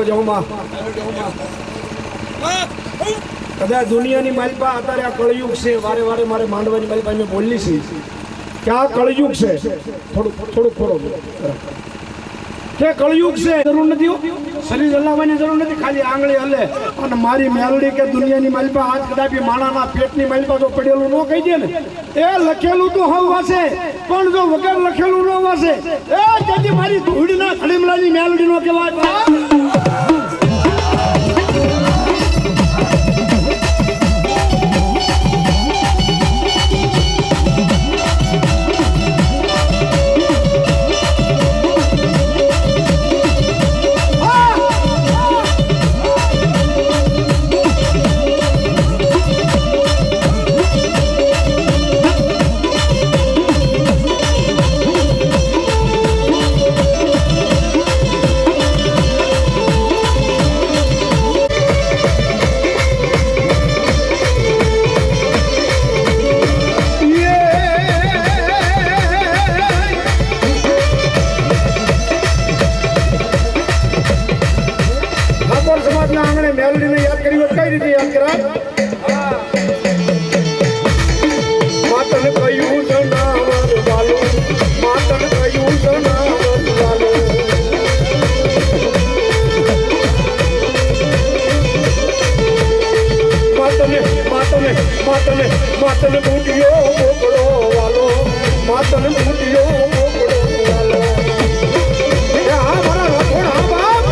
જાઉં કદાચ દુનિયાની માલિપા અત્યારે આ કળયુગ છે. વારે વારે મારે માંડવાની માલિપા મેં બોલી છે કે આ કળયુગ છે. થોડુંક ખોરો કે કળયુગ છે. જરૂર નથી, શરીર હલાવવાની જરૂર નથી, ખાલી આંગળી હલે અને મારી મેલડી કે દુનિયાની માલિપા આજ કદાચ માણાના પેટની માલિપા જો પડેલું ન કહી દે ને એ લખેલું તો હવ વાસે, પણ જો વગર લખેલું ન વાસે એ તેથી મારી ધૂળના ખડીમલાની મેલડી નો કહેવાય. મેલડીને યાદ કરી કઈ રીતે યાદ કરા? માતને કહ્યું જનાવર વાલો, માતને કહ્યું જનાવર વાલો. માતને બુટિયો મોકળો વાલો, માતને બુટિયો મોકળો વાલો. હા મારા રખોડ હા બાપ.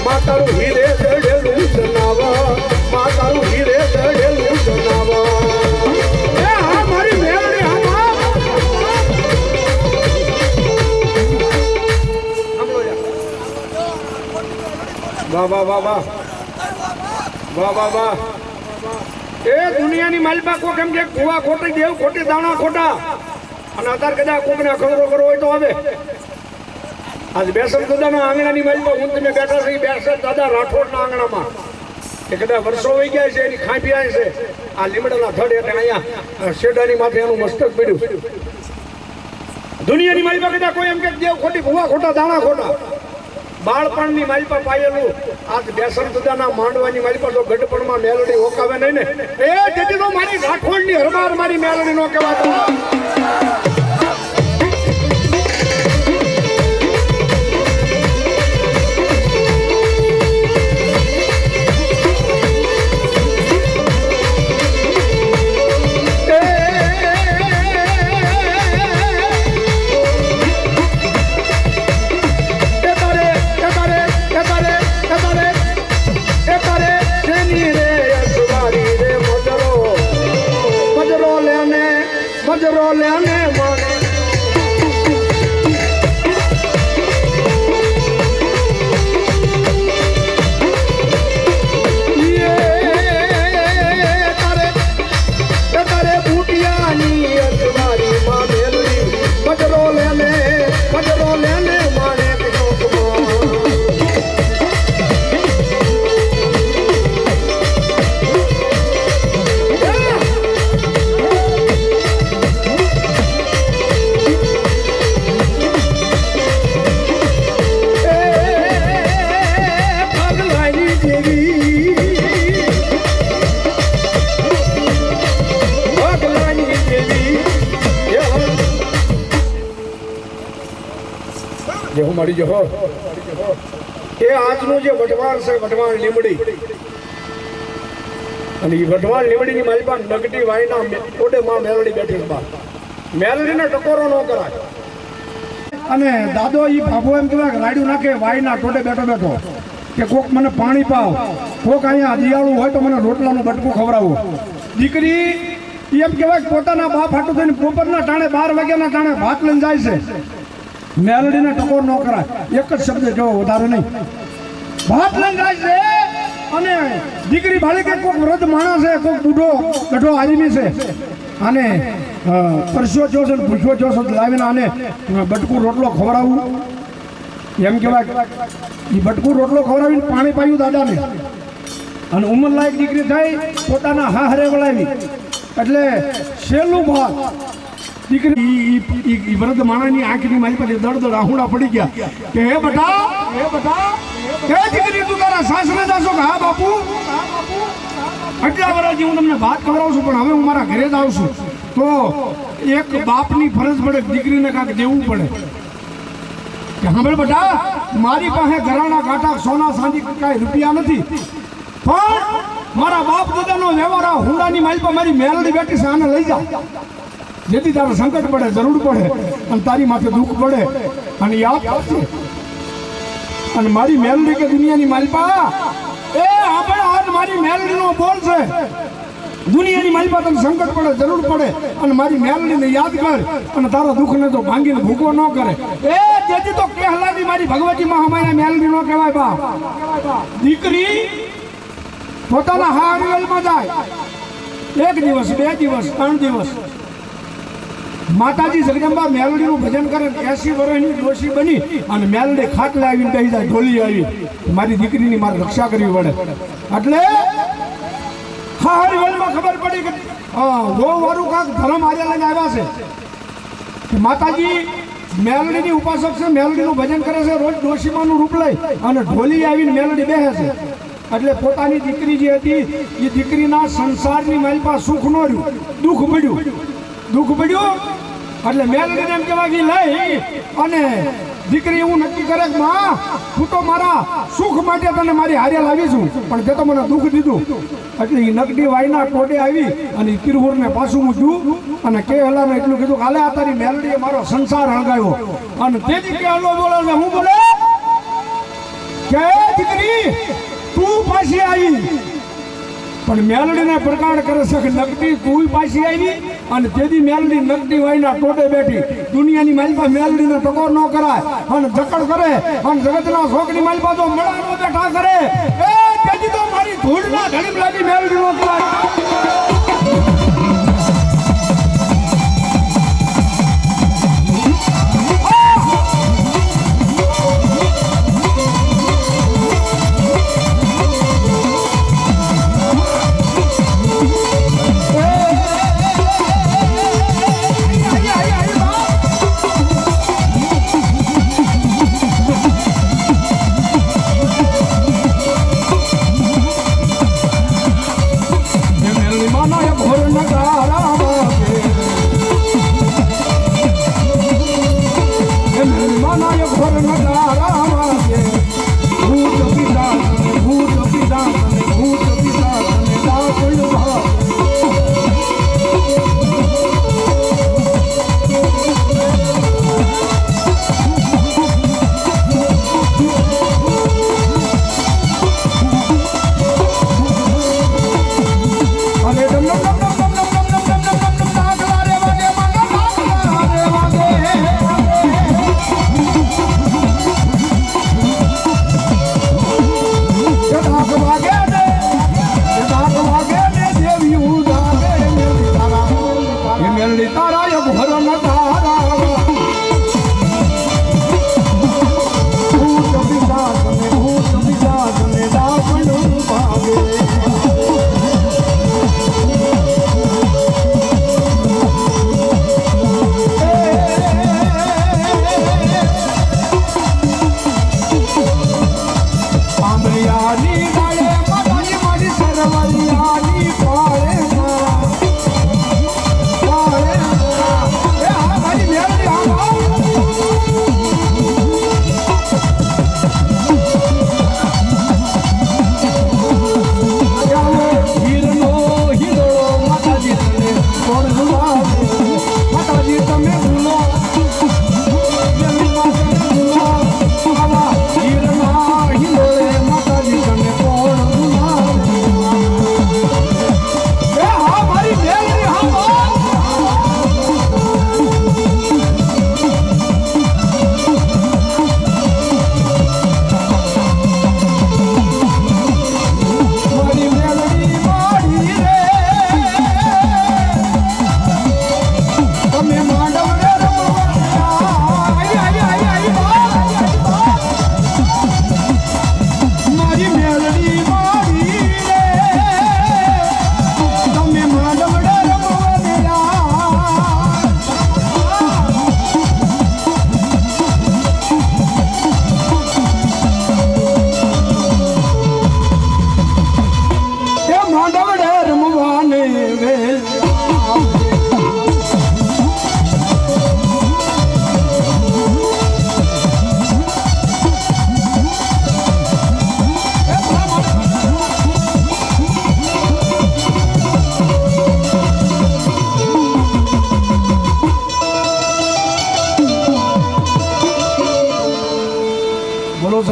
માતારું હીરે ચડેલું જનાવા, માતારું હીરે ચડેલું જનાવા. એ હા મારી મેલડી હા વાહ વાહ વાહ વાહ વાહ વાહ વાહ. એ દુનિયાની માલિપા કોક એમ કે કુવા ખોટી દેવ ખોટી દાણા ખોટા અને અત્યારે કદાચ કોકને ખબરો કરવો હોય તો આવે. આજ બેસર દાદાના આંગણાની માલિપા હું તમે બેઠા છે. બેસર દાદા રાઠોડના આંગણામાં એ કદાચ વર્ષો વહી ગયા છે, એની ખાંપી આવી છે. આ લીમડાના થડ એટલે અહીંયા શેડાની માથે એનું મસ્તક પડ્યું. દુનિયાની માલિપા કદાચ કોઈ એમ કે દેવ ખોટી ભૂવા ખોટા દાણા ખોટા બાળપણની માલિપા પાયેલું. આજ બેસર દાદાના માંડવાની માલિપા તો ગઢપણમાં મેલડી ઓકાવે નહીં ને એ જેથી તો મારી રાઠોડની હરબાર મારી મેલડી નો કહેવાતો. મજરો લેને મને તારે બુટિયાની અજવારી માં મેલડી મજરો લેને માણે મળી જહો. એ આજનું જે વઢવાણ છે, વઢવાણ લીમડી, અને એ વઢવાણ લીમડીની માલિપા નગટી વાયના ઓડે માં મેલડી બેઠી છે. મેલડીને ટકોરો ન કરાય. અને દાદો એ બાબો એમ કહેવાય રાડ્યું નાખે વાયના ટોડે બેઠો બેઠો કે કોક મને પાણી પાવ, કોક અહીંયા દિયાળું હોય તો મને રોટલાનું બટકું ખવડાવો. દીકરી એમ કહેવાય પોતાના બાપ હાટું થઈને બપોરના ટાણે 12 વાગ્યાના ટાણે ભાત લઈને જાય છે. મેલડીને ટકોર ન કરાય. એક જ શબ્દ જો વધારે નહીં. ભાત લઈને જાય છે અને દીકરી ભાળી કે કોઈક વૃદ્ધ માણસ છે, કોઈક બુઢો ગઢો આદમી છે, આને પરસ્યો જો છે ભૂખ્યો જો છે લાવીને આને બટકું રોટલો ખવડાવવું. એમ કહેવાય એ બટકું રોટલો ખવડાવીને પાણી પાયું દાદાને અને ઉંમરલાયક દીકરી થઈ પોતાના હાહરે વળાવી એટલે છેલ્લું ભાગ દીકરી વૃદ્ધ માણાની આંખની મારી પર દળ આહુડા પડી ગયા કે હે બટા કે દીકરી તું તારા સાસરે જાશો કે હા બાપુ આટલા વર્ષથી હું તમને વાત ખવડાવું છું પણ હવે હું મારા ઘરે જ આવું છું તો એક બાપની ફરજ પડે દીકરીને કાંઈક દેવું પડે કે હા બેટા મારી પાસે ઘરાણા કાંટા સોના ચાંદી કાંઈ રૂપિયા નથી પણ મારા બાપ દાદાનો વ્યવહાર આ હુંડાની માલ પર મારી મેલડી બેઠી છે આને લઈ જા જેથી તારે સંકટ પડે જરૂર પડે અને તારી માથે દુઃખ પડે અને યાદ આવશે અને મારી મેલડી કે દુનિયાની માલપા એ આપણે આજ મારી મેલડીનો બોલ છે દુનિયાની માલપા તને સંકટ પડે જરૂર પડે અને મારી મેલડીને યાદ કર અને તારા દુઃખને તો ભાંગીને ભૂકો ન કરે એ જેથી તો કહેલાની મારી ભગવતી માં અમારી મેલડી નો કહેવાય બા દીકરી પોતાના હારીવેલમાં જાય 1 દિવસ 2 દિવસ 3 દિવસ માતાજી જગદંબા મેલડીનું ભજન કરે 80 વર્ષની ડોશી બની અને મેલડી ખાટલે આવીને બેસી જાય ઢોલી આવી મારી દીકરીની મારે રક્ષા કરવી પડે એટલે હારીવેલમાં ખબર પડી કે ગો વાળું કાંક ધર્મ આર્યા લઈને આવ્યા છે માતાજી મેલડીની ઉપાસક છે મેલડીનું ભજન કરે છે રોજ ડોશીમાનું રૂપ લઈ અને ઢોલી આવીને મેલડી બેસે છે એટલે પોતાની દીકરી જે હતી એ દીકરીના સંસારની માલપા સુખ ન રહ્યું દુઃખ પડ્યું એટલે મેલડીને એમ કહેવાય કે લઈ અને દીકરી એવું નક્કી કરે કે માં હું તો મારા સુખ માટે તને મારી હારે લાવી છું પણ તે તો મને દુઃખ દીધું એટલે એ નકડી વાયના ટોટે આવી અને કિરહુરને પાછું મૂક્યું અને કે હલાને એટલું કીધું કાલે આ તારી મેલડીએ મારો સંસાર હળગાવ્યો અને તેથી કે હલો બોલે છે હું બોલે કે દીકરી તું પાછી આવી પણ મેલડીને પ્રકાર કરે છે કે નકડી તું પાછી આવી અને તેથી મેલડી નકડી વાયના ટોટે બેઠી દુનિયાની માલપા મેલડીને ટકોર ન કરાય અને જકડ કરે અને જગતના શોકની માલપા તો મેળાનો બેઠા કરે એ તેથી તો મારી ધૂળના ઘડી લાગી મેલડી નો કરાય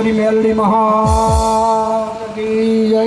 સરી મેલડી મહા કી જય